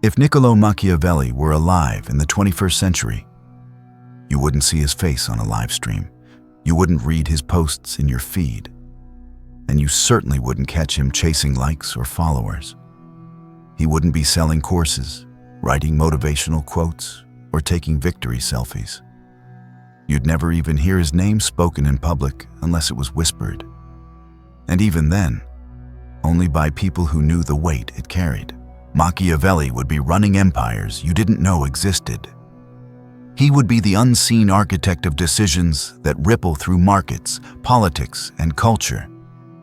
If Niccolo Machiavelli were alive in the 21st century, you wouldn't see his face on a live stream. You wouldn't read his posts in your feed. And you certainly wouldn't catch him chasing likes or followers. He wouldn't be selling courses, writing motivational quotes, or taking victory selfies. You'd never even hear his name spoken in public unless it was whispered. And even then, only by people who knew the weight it carried. Machiavelli would be running empires you didn't know existed. He would be the unseen architect of decisions that ripple through markets, politics, and culture,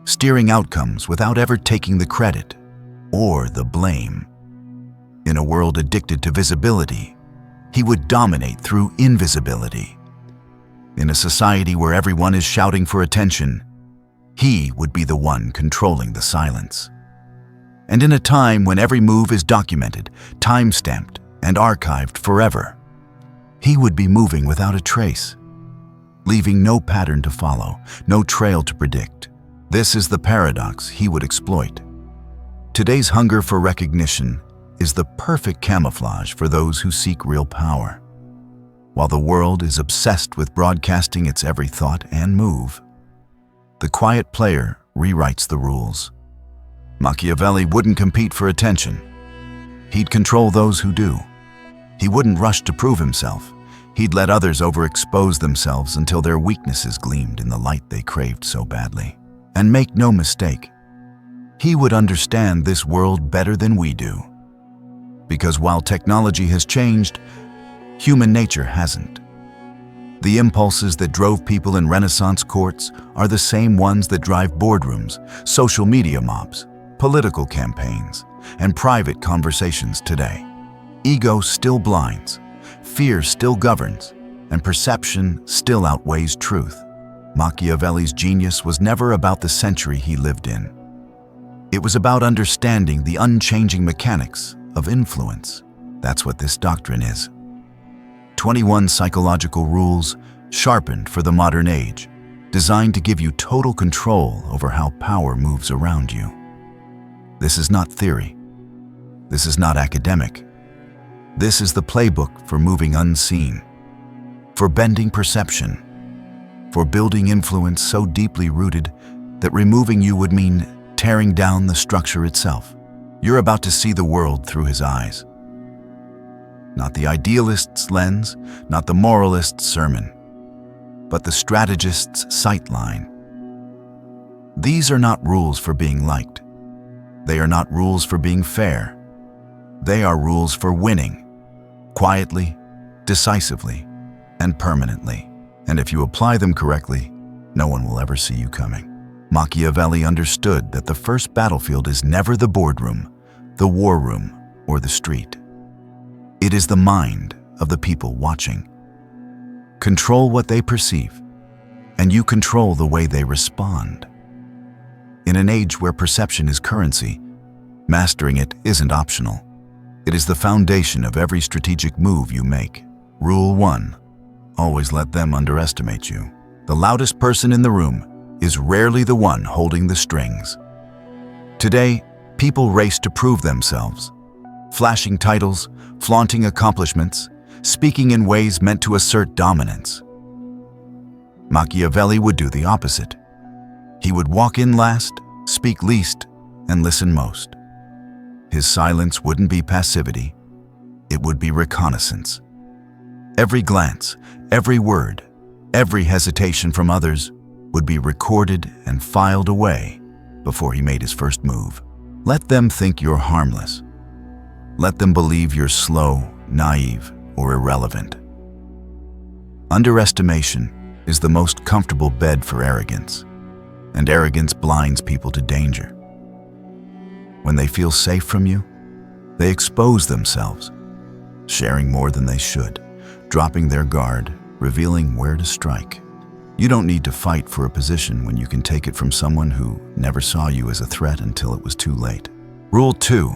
steering outcomes without ever taking the credit or the blame. In a world addicted to visibility, he would dominate through invisibility. In a society where everyone is shouting for attention, he would be the one controlling the silence. And in a time when every move is documented, time-stamped, and archived forever, he would be moving without a trace, leaving no pattern to follow, no trail to predict. This is the paradox he would exploit. Today's hunger for recognition is the perfect camouflage for those who seek real power. While the world is obsessed with broadcasting its every thought and move, the quiet player rewrites the rules. Machiavelli wouldn't compete for attention. He'd control those who do. He wouldn't rush to prove himself. He'd let others overexpose themselves until their weaknesses gleamed in the light they craved so badly. And make no mistake, he would understand this world better than we do. Because while technology has changed, human nature hasn't. The impulses that drove people in Renaissance courts are the same ones that drive boardrooms, social media mobs, political campaigns, and private conversations today. Ego still blinds, fear still governs, and perception still outweighs truth. Machiavelli's genius was never about the century he lived in. It was about understanding the unchanging mechanics of influence. That's what this doctrine is. 21 psychological rules sharpened for the modern age, designed to give you total control over how power moves around you. This is not theory. This is not academic. This is the playbook for moving unseen, for bending perception, for building influence so deeply rooted that removing you would mean tearing down the structure itself. You're about to see the world through his eyes. Not the idealist's lens, not the moralist's sermon, but the strategist's sightline. These are not rules for being liked. They are not rules for being fair. They are rules for winning, quietly, decisively, and permanently. And if you apply them correctly, no one will ever see you coming. Machiavelli understood that the first battlefield is never the boardroom, the war room, or the street. It is the mind of the people watching. Control what they perceive, and you control the way they respond. In an age where perception is currency, mastering it isn't optional. It is the foundation of every strategic move you make. Rule 1. Always let them underestimate you. The loudest person in the room is rarely the one holding the strings. Today, people race to prove themselves, flashing titles, flaunting accomplishments, speaking in ways meant to assert dominance. Machiavelli would do the opposite. He would walk in last, speak least, and listen most. His silence wouldn't be passivity. It would be reconnaissance. Every glance, every word, every hesitation from others would be recorded and filed away before he made his first move. Let them think you're harmless. Let them believe you're slow, naive, or irrelevant. Underestimation is the most comfortable bed for arrogance, and arrogance blinds people to danger. When they feel safe from you, they expose themselves, sharing more than they should, dropping their guard, revealing where to strike. You don't need to fight for a position when you can take it from someone who never saw you as a threat until it was too late. Rule 2.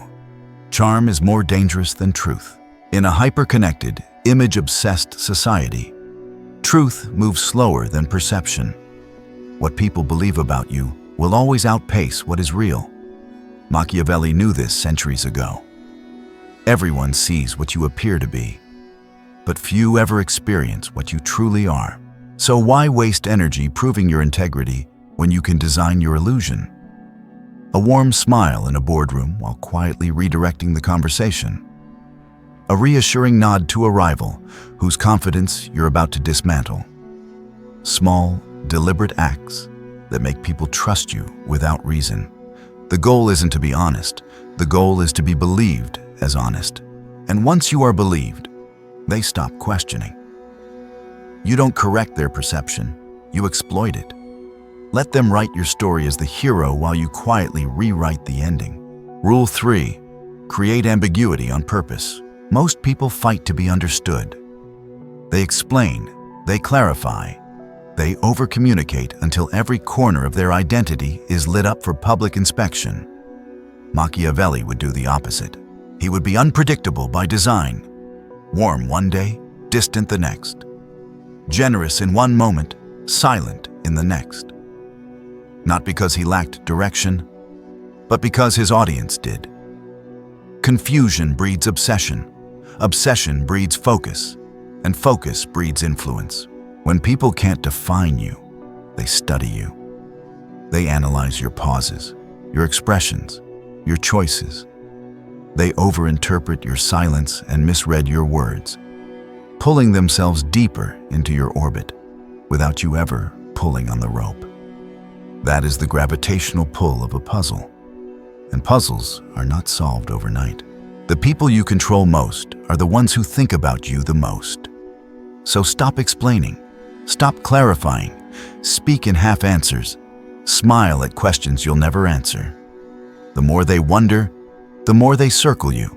Charm is more dangerous than truth. In a hyper-connected, image-obsessed society, truth moves slower than perception. What people believe about you will always outpace what is real. Machiavelli knew this centuries ago. Everyone sees what you appear to be, but few ever experience what you truly are. So why waste energy proving your integrity when you can design your illusion? A warm smile in a boardroom while quietly redirecting the conversation. A reassuring nod to a rival whose confidence you're about to dismantle. Small, deliberate acts that make people trust you without reason. The goal isn't to be honest. The goal is to be believed as honest. And once you are believed, they stop questioning. You don't correct their perception, you exploit it. Let them write your story as the hero while you quietly rewrite the ending. Rule 3. Create ambiguity on purpose. Most people fight to be understood. They explain, they clarify, they over-communicate until every corner of their identity is lit up for public inspection. Machiavelli would do the opposite. He would be unpredictable by design. Warm one day, distant the next. Generous in one moment, silent in the next. Not because he lacked direction, but because his audience did. Confusion breeds obsession. Obsession breeds focus, and focus breeds influence. When people can't define you, they study you. They analyze your pauses, your expressions, your choices. They overinterpret your silence and misread your words, pulling themselves deeper into your orbit without you ever pulling on the rope. That is the gravitational pull of a puzzle, and puzzles are not solved overnight. The people you control most are the ones who think about you the most. So stop explaining, stop clarifying, speak in half answers, smile at questions you'll never answer. The more they wonder, the more they circle you,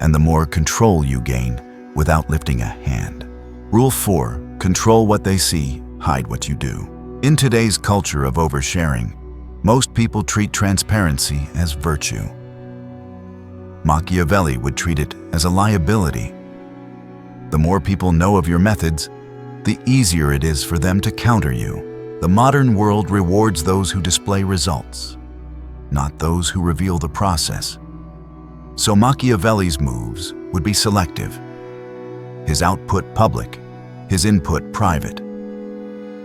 and the more control you gain without lifting a hand. Rule 4. Control what they see, hide what you do. In today's culture of oversharing, most people treat transparency as virtue. Machiavelli would treat it as a liability. The more people know of your methods, the easier it is for them to counter you. The modern world rewards those who display results, not those who reveal the process. So Machiavelli's moves would be selective. His output public, his input private.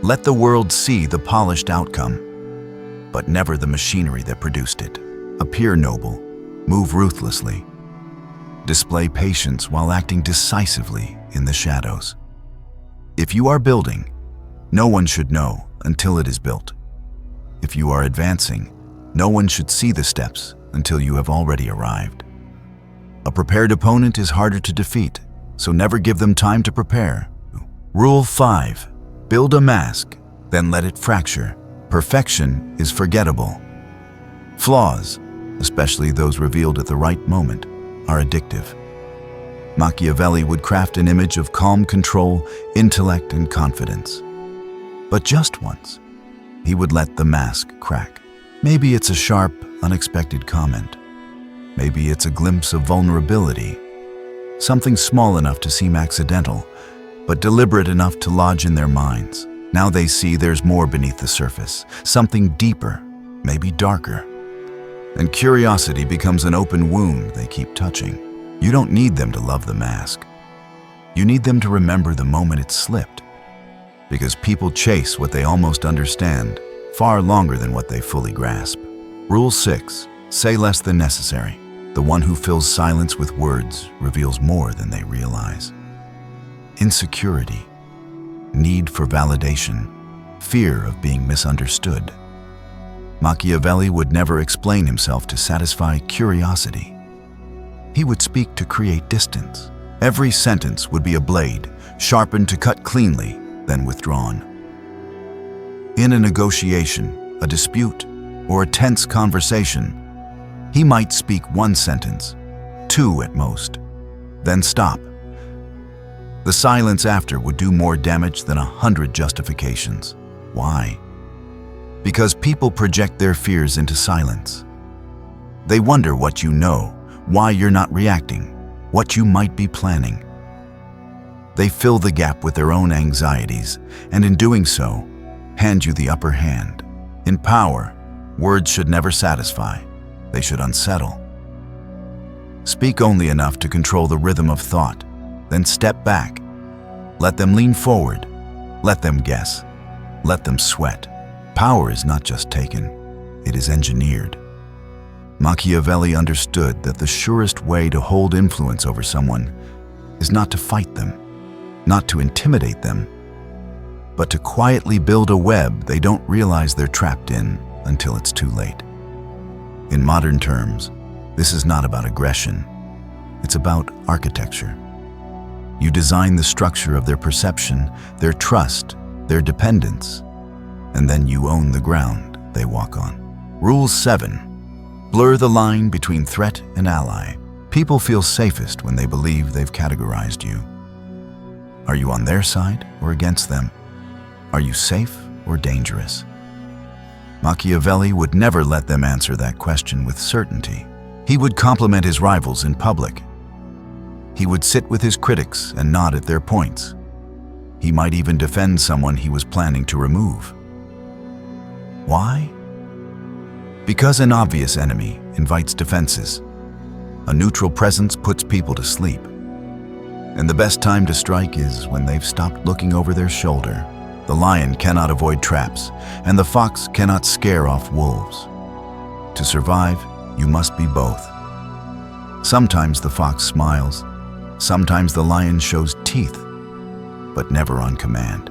Let the world see the polished outcome, but never the machinery that produced it. Appear noble, move ruthlessly. Display patience while acting decisively in the shadows. If you are building, no one should know until it is built. If you are advancing, no one should see the steps until you have already arrived. A prepared opponent is harder to defeat, so never give them time to prepare. Rule 5. Build a mask, then let it fracture. Perfection is forgettable. Flaws, especially those revealed at the right moment, are addictive. Machiavelli would craft an image of calm control, intellect, and confidence. But just once, he would let the mask crack. Maybe it's a sharp, unexpected comment. Maybe it's a glimpse of vulnerability. Something small enough to seem accidental, but deliberate enough to lodge in their minds. Now they see there's more beneath the surface, something deeper, maybe darker. And curiosity becomes an open wound they keep touching. You don't need them to love the mask. You need them to remember the moment it slipped. Because people chase what they almost understand far longer than what they fully grasp. Rule 6. Say less than necessary. The one who fills silence with words reveals more than they realize. Insecurity, need for validation, fear of being misunderstood. Machiavelli would never explain himself to satisfy curiosity. He would speak to create distance. Every sentence would be a blade, sharpened to cut cleanly, then withdrawn. In a negotiation, a dispute, or a tense conversation, he might speak one sentence, 2 at most, then stop. The silence after would do more damage than 100 justifications. Why? Because people project their fears into silence. They wonder what you know, why you're not reacting, what you might be planning. They fill the gap with their own anxieties, and in doing so, hand you the upper hand. In power, words should never satisfy. They should unsettle. Speak only enough to control the rhythm of thought, then step back. Let them lean forward. Let them guess. Let them sweat. Power is not just taken, it is engineered. Machiavelli understood that the surest way to hold influence over someone is not to fight them, not to intimidate them, but to quietly build a web they don't realize they're trapped in until it's too late. In modern terms, this is not about aggression, it's about architecture. You design the structure of their perception, their trust, their dependence, and then you own the ground they walk on. Rule 7. Blur the line between threat and ally. People feel safest when they believe they've categorized you. Are you on their side or against them? Are you safe or dangerous? Machiavelli would never let them answer that question with certainty. He would compliment his rivals in public. He would sit with his critics and nod at their points. He might even defend someone he was planning to remove. Why? Because an obvious enemy invites defenses. A neutral presence puts people to sleep. And the best time to strike is when they've stopped looking over their shoulder. The lion cannot avoid traps, and the fox cannot scare off wolves. To survive, you must be both. Sometimes the fox smiles, sometimes the lion shows teeth, but never on command.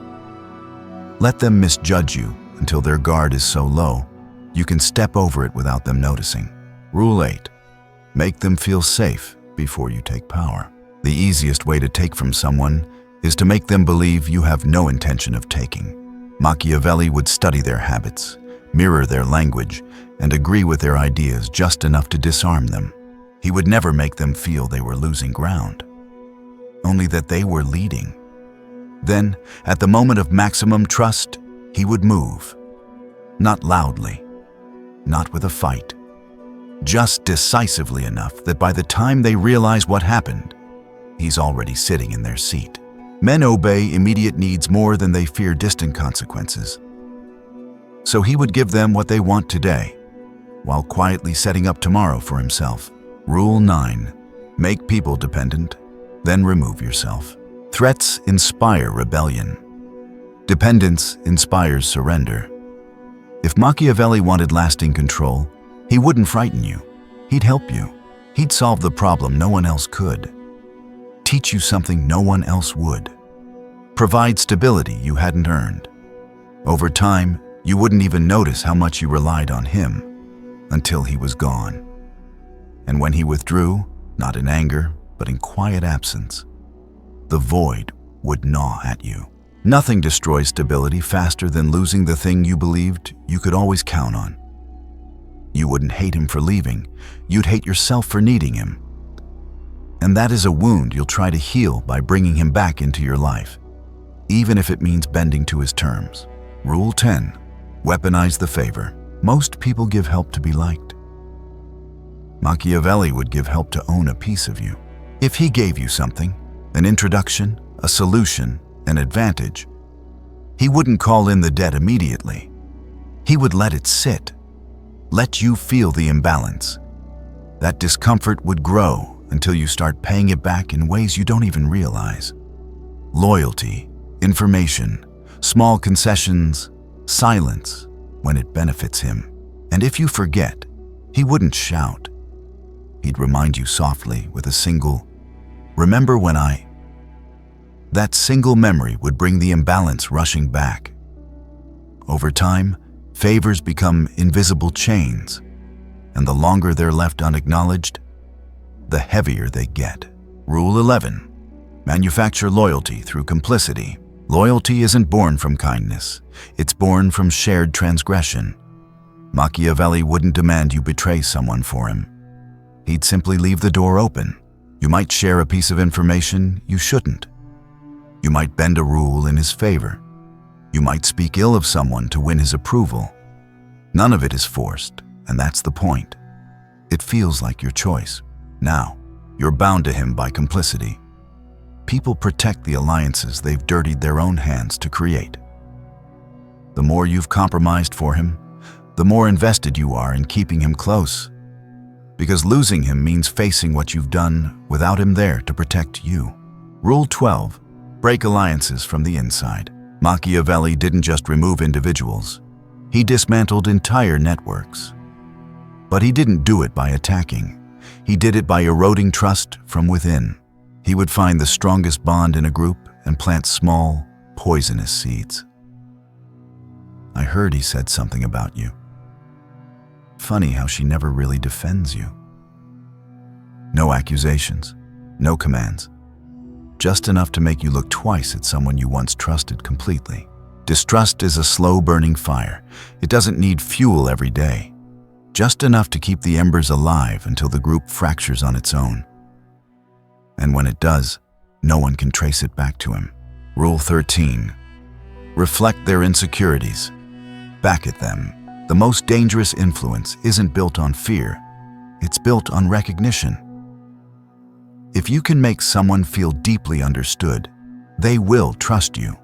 Let them misjudge you until their guard is so low, you can step over it without them noticing. Rule 8. Make them feel safe before you take power. The easiest way to take from someone is to make them believe you have no intention of taking. Machiavelli would study their habits, mirror their language, and agree with their ideas just enough to disarm them. He would never make them feel they were losing ground, only that they were leading. Then, at the moment of maximum trust, he would move. Not loudly, not with a fight, just decisively enough that by the time they realize what happened, he's already sitting in their seat. Men obey immediate needs more than they fear distant consequences. So he would give them what they want today, while quietly setting up tomorrow for himself. Rule 9. Make people dependent, then remove yourself. Threats inspire rebellion. Dependence inspires surrender. If Machiavelli wanted lasting control, he wouldn't frighten you. He'd help you. He'd solve the problem no one else could. Teach you something no one else would. Provide stability you hadn't earned. Over time, you wouldn't even notice how much you relied on him until he was gone. And when he withdrew, not in anger, but in quiet absence, the void would gnaw at you. Nothing destroys stability faster than losing the thing you believed you could always count on. You wouldn't hate him for leaving, you'd hate yourself for needing him. And that is a wound you'll try to heal by bringing him back into your life, even if it means bending to his terms. Rule 10. Weaponize the favor. Most people give help to be liked. Machiavelli would give help to own a piece of you. If he gave you something, an introduction, a solution, an advantage, he wouldn't call in the debt immediately. He would let it sit, let you feel the imbalance. That discomfort would grow until you start paying it back in ways you don't even realize. Loyalty, information, small concessions, silence when it benefits him. And if you forget, he wouldn't shout. He'd remind you softly with a single, "Remember when I..." That single memory would bring the imbalance rushing back. Over time, favors become invisible chains, and the longer they're left unacknowledged, the heavier they get. Rule 11. Manufacture loyalty through complicity. Loyalty isn't born from kindness. It's born from shared transgression. Machiavelli wouldn't demand you betray someone for him. He'd simply leave the door open. You might share a piece of information you shouldn't. You might bend a rule in his favor. You might speak ill of someone to win his approval. None of it is forced, and that's the point. It feels like your choice. Now, you're bound to him by complicity. People protect the alliances they've dirtied their own hands to create. The more you've compromised for him, the more invested you are in keeping him close. because losing him means facing what you've done without him there to protect you. Rule 12. Break alliances from the inside. Machiavelli didn't just remove individuals. He dismantled entire networks. But he didn't do it by attacking. He did it by eroding trust from within. He would find the strongest bond in a group and plant small, poisonous seeds. I heard he said something about you. Funny how she never really defends you. No accusations, no commands. Just enough to make you look twice at someone you once trusted completely. Distrust is a slow-burning fire. It doesn't need fuel every day. Just enough to keep the embers alive until the group fractures on its own. And when it does, no one can trace it back to him. Rule 13. Reflect their insecurities. Back at them. The most dangerous influence isn't built on fear. It's built on recognition. If you can make someone feel deeply understood, they will trust you.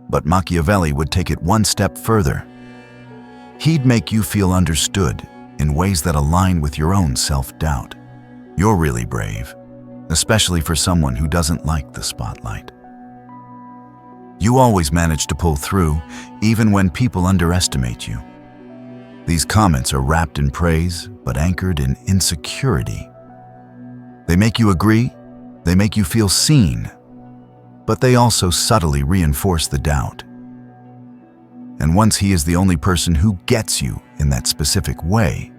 But Machiavelli would take it one step further. He'd make you feel understood in ways that align with your own self-doubt. You're really brave, especially for someone who doesn't like the spotlight. You always manage to pull through, even when people underestimate you. These comments are wrapped in praise, but anchored in insecurity. They make you agree, they make you feel seen, but they also subtly reinforce the doubt. And once he is the only person who gets you in that specific way,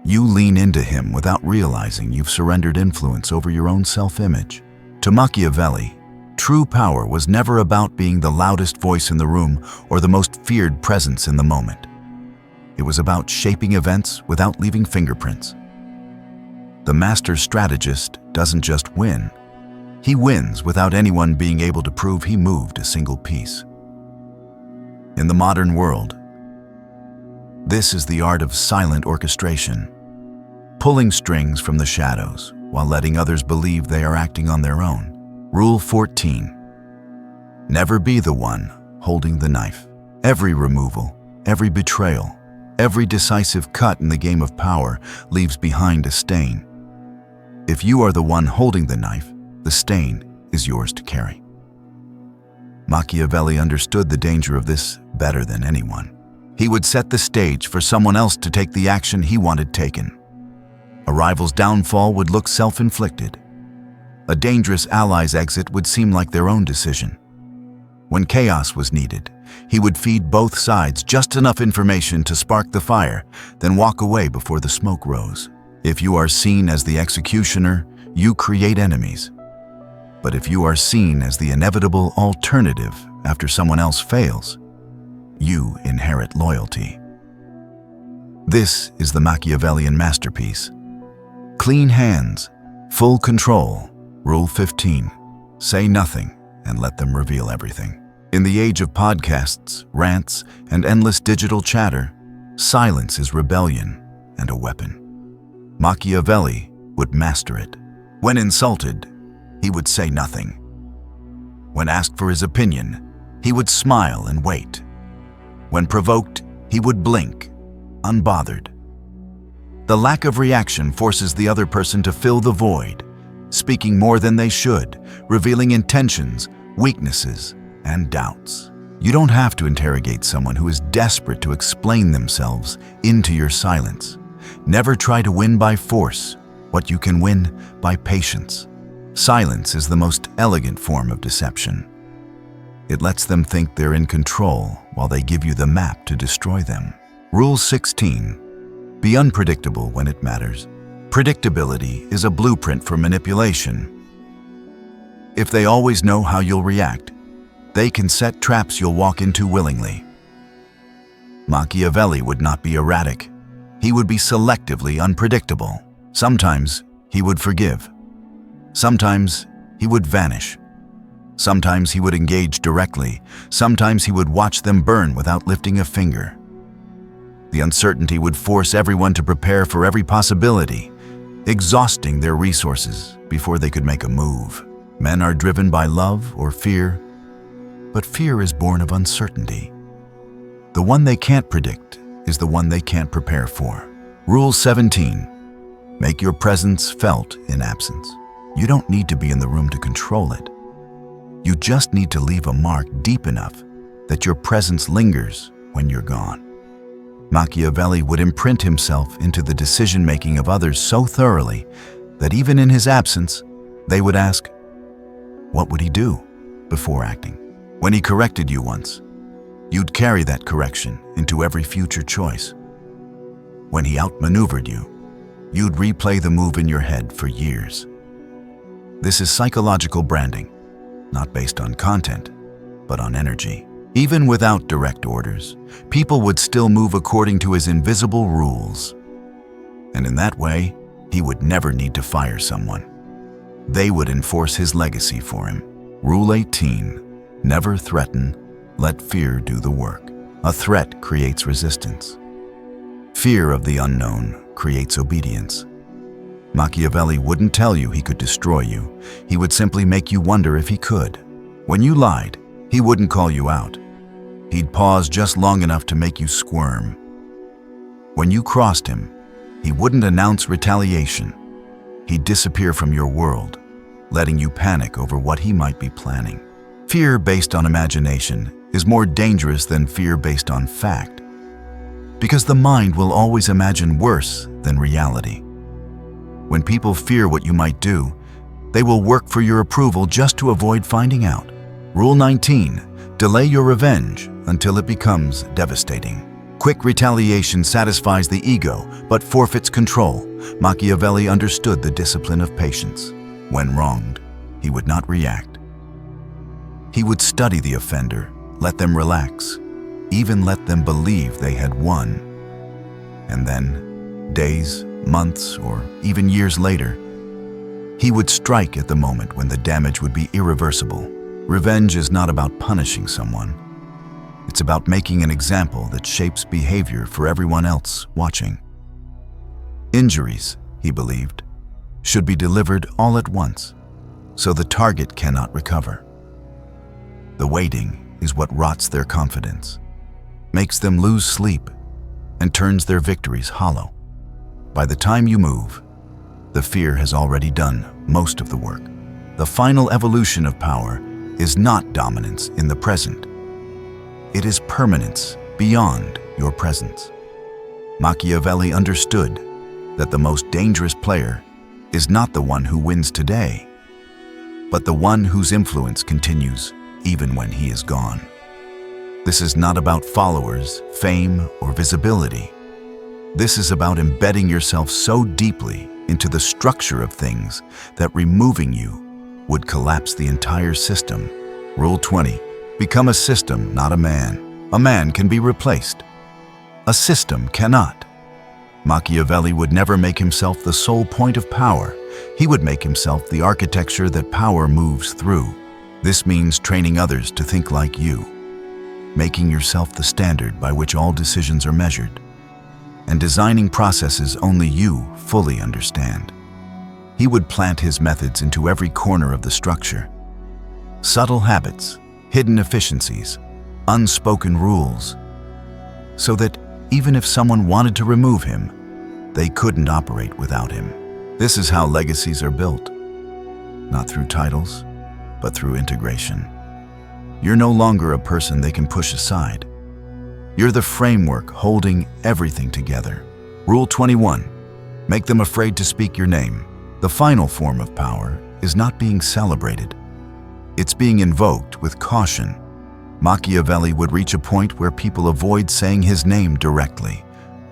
you lean into him without realizing you've surrendered influence over your own self-image. To Machiavelli, true power was never about being the loudest voice in the room or the most feared presence in the moment. It was about shaping events without leaving fingerprints. The master strategist doesn't just win. He wins without anyone being able to prove he moved a single piece. In the modern world, this is the art of silent orchestration, pulling strings from the shadows while letting others believe they are acting on their own. Rule 14. Never be the one holding the knife. Every removal, every betrayal, every decisive cut in the game of power leaves behind a stain. If you are the one holding the knife, the stain is yours to carry. Machiavelli understood the danger of this better than anyone. He would set the stage for someone else to take the action he wanted taken. A rival's downfall would look self-inflicted. A dangerous ally's exit would seem like their own decision. When chaos was needed, he would feed both sides just enough information to spark the fire, then walk away before the smoke rose. If you are seen as the executioner, you create enemies. But if you are seen as the inevitable alternative after someone else fails, you inherit loyalty. This is the Machiavellian masterpiece. Clean hands, full control. Rule 15. Say nothing and let them reveal everything. In the age of podcasts, rants, and endless digital chatter, silence is rebellion and a weapon. Machiavelli would master it. When insulted, he would say nothing. When asked for his opinion, he would smile and wait. When provoked, he would blink, unbothered. The lack of reaction forces the other person to fill the void, speaking more than they should, revealing intentions, weaknesses, and doubts. You don't have to interrogate someone who is desperate to explain themselves into your silence. Never try to win by force what you can win by patience. Silence is the most elegant form of deception. It lets them think they're in control while they give you the map to destroy them. Rule 16. Be unpredictable when it matters. Predictability is a blueprint for manipulation. If they always know how you'll react, they can set traps you'll walk into willingly. Machiavelli would not be erratic. He would be selectively unpredictable. Sometimes he would forgive. Sometimes he would vanish. Sometimes he would engage directly. Sometimes he would watch them burn without lifting a finger. The uncertainty would force everyone to prepare for every possibility, exhausting their resources before they could make a move. Men are driven by love or fear, but fear is born of uncertainty. The one they can't predict is the one they can't prepare for. Rule 17. Make your presence felt in absence. You don't need to be in the room to control it. You just need to leave a mark deep enough that your presence lingers when you're gone. Machiavelli would imprint himself into the decision-making of others so thoroughly that even in his absence, they would ask, what would he do before acting? When he corrected you once, you'd carry that correction into every future choice. When he outmaneuvered you, you'd replay the move in your head for years. This is psychological branding, not based on content, but on energy. Even without direct orders, people would still move according to his invisible rules. And in that way, he would never need to fire someone. They would enforce his legacy for him. Rule 18. Never threaten, let fear do the work. A threat creates resistance. Fear of the unknown creates obedience. Machiavelli wouldn't tell you he could destroy you. He would simply make you wonder if he could. When you lied, he wouldn't call you out. He'd pause just long enough to make you squirm. When you crossed him, he wouldn't announce retaliation. He'd disappear from your world, letting you panic over what he might be planning. Fear based on imagination is more dangerous than fear based on fact, because the mind will always imagine worse than reality. When people fear what you might do, they will work for your approval just to avoid finding out. Rule 19. Delay your revenge until it becomes devastating. Quick retaliation satisfies the ego but forfeits control. Machiavelli understood the discipline of patience. When wronged, he would not react. He would study the offender, let them relax, even let them believe they had won. And then, days, months, or even years later, he would strike at the moment when the damage would be irreversible. Revenge is not about punishing someone. It's about making an example that shapes behavior for everyone else watching. Injuries, he believed, should be delivered all at once, so the target cannot recover. The waiting is what rots their confidence, makes them lose sleep, and turns their victories hollow. By the time you move, the fear has already done most of the work. The final evolution of power is not dominance in the present. It is permanence beyond your presence. Machiavelli understood that the most dangerous player is not the one who wins today, but the one whose influence continues even when he is gone. This is not about followers, fame, or visibility. This is about embedding yourself so deeply into the structure of things that removing you would collapse the entire system. Rule 20. Become a system, not a man. A man can be replaced. A system cannot. Machiavelli would never make himself the sole point of power. He would make himself the architecture that power moves through. This means training others to think like you, making yourself the standard by which all decisions are measured, and designing processes only you fully understand. He would plant his methods into every corner of the structure. Subtle habits, hidden efficiencies, unspoken rules, so that even if someone wanted to remove him, they couldn't operate without him. This is how legacies are built, not through titles, but through integration. You're no longer a person they can push aside. You're the framework holding everything together. Rule 21. Make them afraid to speak your name. The final form of power is not being celebrated. It's being invoked with caution. Machiavelli would reach a point where people avoid saying his name directly,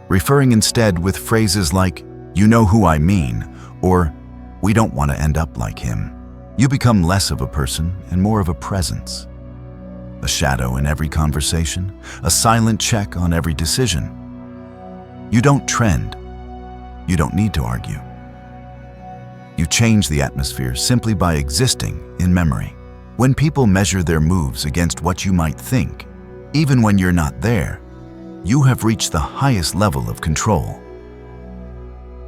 referring instead with phrases like, "You know who I mean," or "We don't want to end up like him." You become less of a person and more of a presence. A shadow in every conversation, a silent check on every decision. You don't trend. You don't need to argue. You change the atmosphere simply by existing in memory. When people measure their moves against what you might think, even when you're not there, you have reached the highest level of control.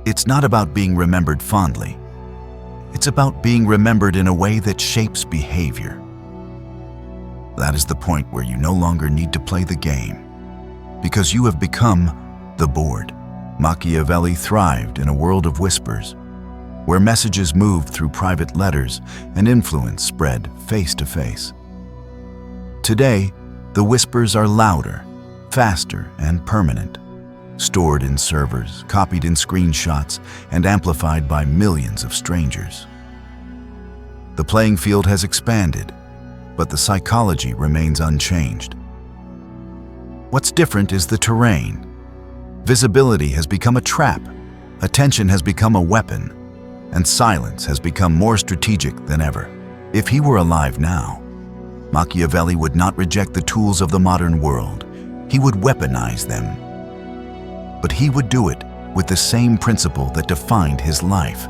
It's not about being remembered fondly. It's about being remembered in a way that shapes behavior. That is the point where you no longer need to play the game, because you have become the board. Machiavelli thrived in a world of whispers, where messages moved through private letters and influence spread face to face. Today, the whispers are louder, faster, and permanent, stored in servers, copied in screenshots, and amplified by millions of strangers. The playing field has expanded, but the psychology remains unchanged. What's different is the terrain. Visibility has become a trap, attention has become a weapon, and silence has become more strategic than ever. If he were alive now, Machiavelli would not reject the tools of the modern world. He would weaponize them. But he would do it with the same principle that defined his life: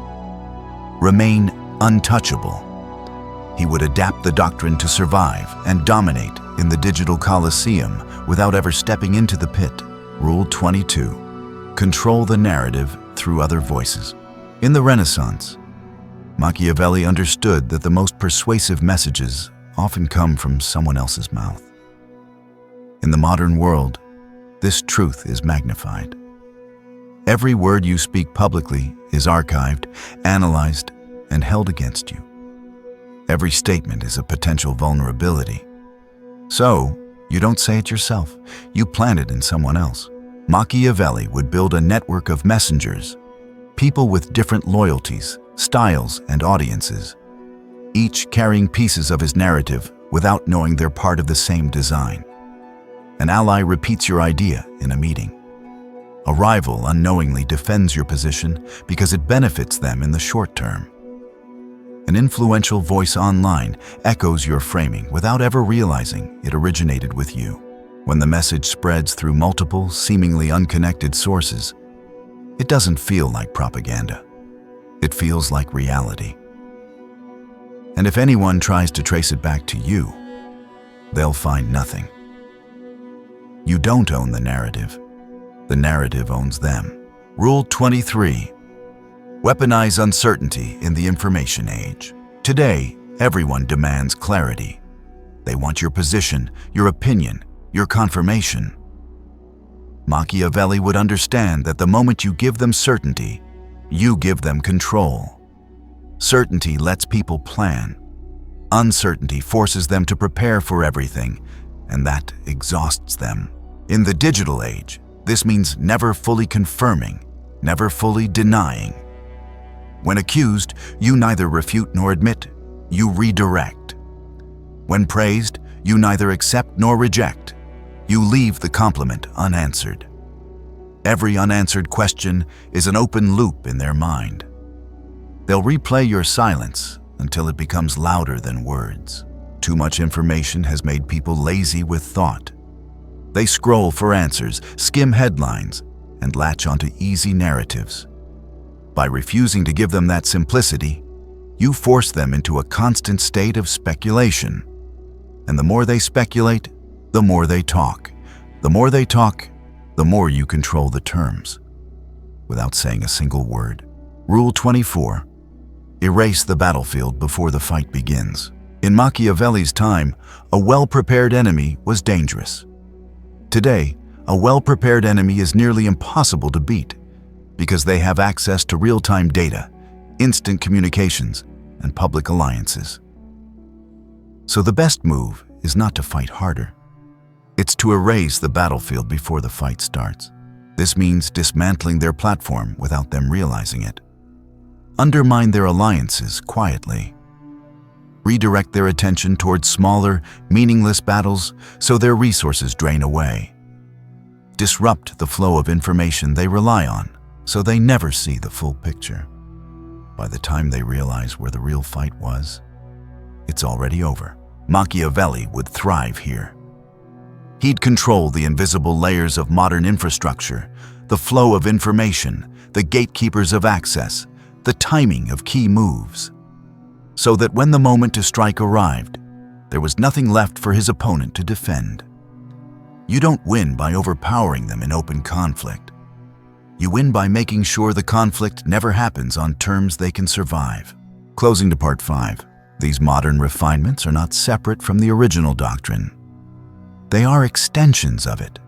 remain untouchable. He would adapt the doctrine to survive and dominate in the digital coliseum without ever stepping into the pit. Rule 22. Control the narrative through other voices. In the Renaissance, Machiavelli understood that the most persuasive messages often come from someone else's mouth. In the modern world, this truth is magnified. Every word you speak publicly is archived, analyzed, and held against you. Every statement is a potential vulnerability. So, you don't say it yourself, you plant it in someone else. Machiavelli would build a network of messengers, people with different loyalties, styles, and audiences, each carrying pieces of his narrative without knowing they're part of the same design. An ally repeats your idea in a meeting. A rival unknowingly defends your position because it benefits them in the short term. An influential voice online echoes your framing without ever realizing it originated with you. When the message spreads through multiple, seemingly unconnected sources, it doesn't feel like propaganda. It feels like reality. And if anyone tries to trace it back to you, they'll find nothing. You don't own the narrative. The narrative owns them. Rule 23. Weaponize uncertainty in the information age. Today, everyone demands clarity. They want your position, your opinion, your confirmation. Machiavelli would understand that the moment you give them certainty, you give them control. Certainty lets people plan. Uncertainty forces them to prepare for everything, and that exhausts them. In the digital age, this means never fully confirming, never fully denying. When accused, you neither refute nor admit, you redirect. When praised, you neither accept nor reject. You leave the compliment unanswered. Every unanswered question is an open loop in their mind. They'll replay your silence until it becomes louder than words. Too much information has made people lazy with thought. They scroll for answers, skim headlines, and latch onto easy narratives. By refusing to give them that simplicity, you force them into a constant state of speculation. And the more they speculate, the more they talk. The more they talk, the more you control the terms, without saying a single word. Rule 24. Erase the battlefield before the fight begins. In Machiavelli's time, a well-prepared enemy was dangerous. Today, a well-prepared enemy is nearly impossible to beat because they have access to real-time data, instant communications, and public alliances. So the best move is not to fight harder. It's to erase the battlefield before the fight starts. This means dismantling their platform without them realizing it. Undermine their alliances quietly. Redirect their attention towards smaller, meaningless battles so their resources drain away. Disrupt the flow of information they rely on so they never see the full picture. By the time they realize where the real fight was, it's already over. Machiavelli would thrive here. He'd control the invisible layers of modern infrastructure, the flow of information, the gatekeepers of access, the timing of key moves, so that when the moment to strike arrived, there was nothing left for his opponent to defend. You don't win by overpowering them in open conflict. You win by making sure the conflict never happens on terms they can survive. Closing to part 5. These modern refinements are not separate from the original doctrine. They are extensions of it.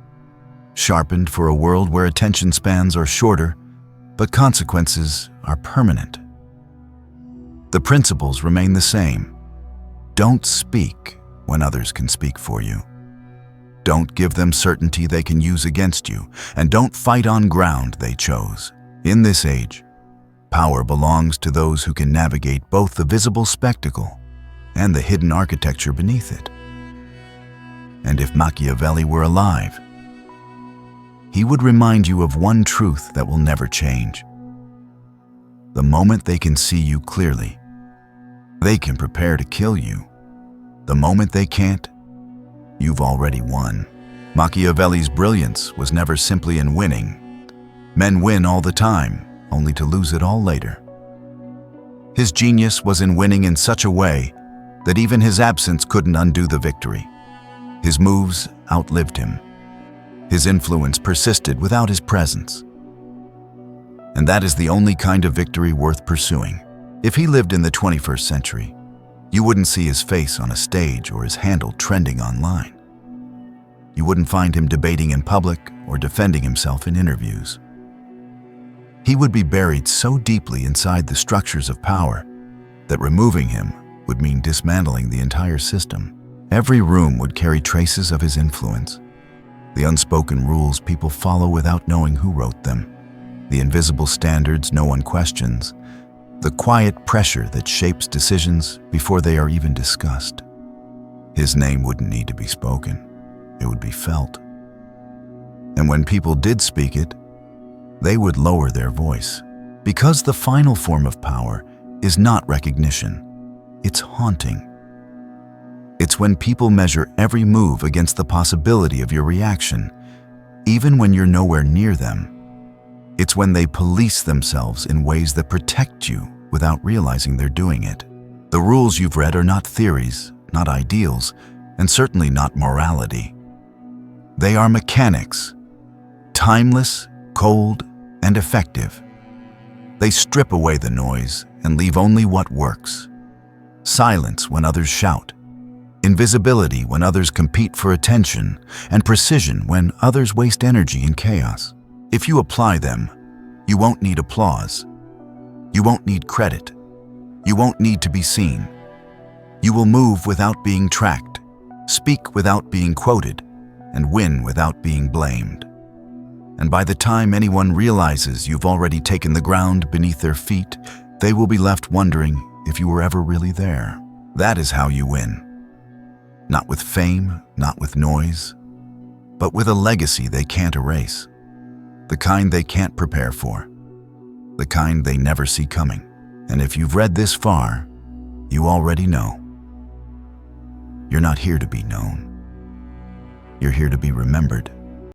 sharpened for a world where attention spans are shorter, but consequences are permanent. The principles remain the same. Don't speak when others can speak for you. Don't give them certainty they can use against you, and don't fight on ground they chose. In this age, power belongs to those who can navigate both the visible spectacle and the hidden architecture beneath it. And if Machiavelli were alive, he would remind you of one truth that will never change. The moment they can see you clearly, they can prepare to kill you. The moment they can't, you've already won. Machiavelli's brilliance was never simply in winning. Men win all the time, only to lose it all later. His genius was in winning in such a way that even his absence couldn't undo the victory. His moves outlived him. His influence persisted without his presence. And that is the only kind of victory worth pursuing. If he lived in the 21st century, you wouldn't see his face on a stage or his handle trending online. You wouldn't find him debating in public or defending himself in interviews. He would be buried so deeply inside the structures of power that removing him would mean dismantling the entire system. Every room would carry traces of his influence. The unspoken rules people follow without knowing who wrote them. The invisible standards no one questions. The quiet pressure that shapes decisions before they are even discussed. His name wouldn't need to be spoken. It would be felt. And when people did speak it, they would lower their voice. Because the final form of power is not recognition. It's haunting. It's when people measure every move against the possibility of your reaction, even when you're nowhere near them. It's when they police themselves in ways that protect you without realizing they're doing it. The rules you've read are not theories, not ideals, and certainly not morality. They are mechanics, timeless, cold, and effective. They strip away the noise and leave only what works. Silence when others shout. Invisibility when others compete for attention, and precision when others waste energy in chaos. If you apply them, you won't need applause. You won't need credit. You won't need to be seen. You will move without being tracked, speak without being quoted, and win without being blamed. And by the time anyone realizes you've already taken the ground beneath their feet, they will be left wondering if you were ever really there. That is how you win. Not with fame, not with noise, but with a legacy they can't erase. The kind they can't prepare for. The kind they never see coming. And if you've read this far, you already know. You're not here to be known. You're here to be remembered.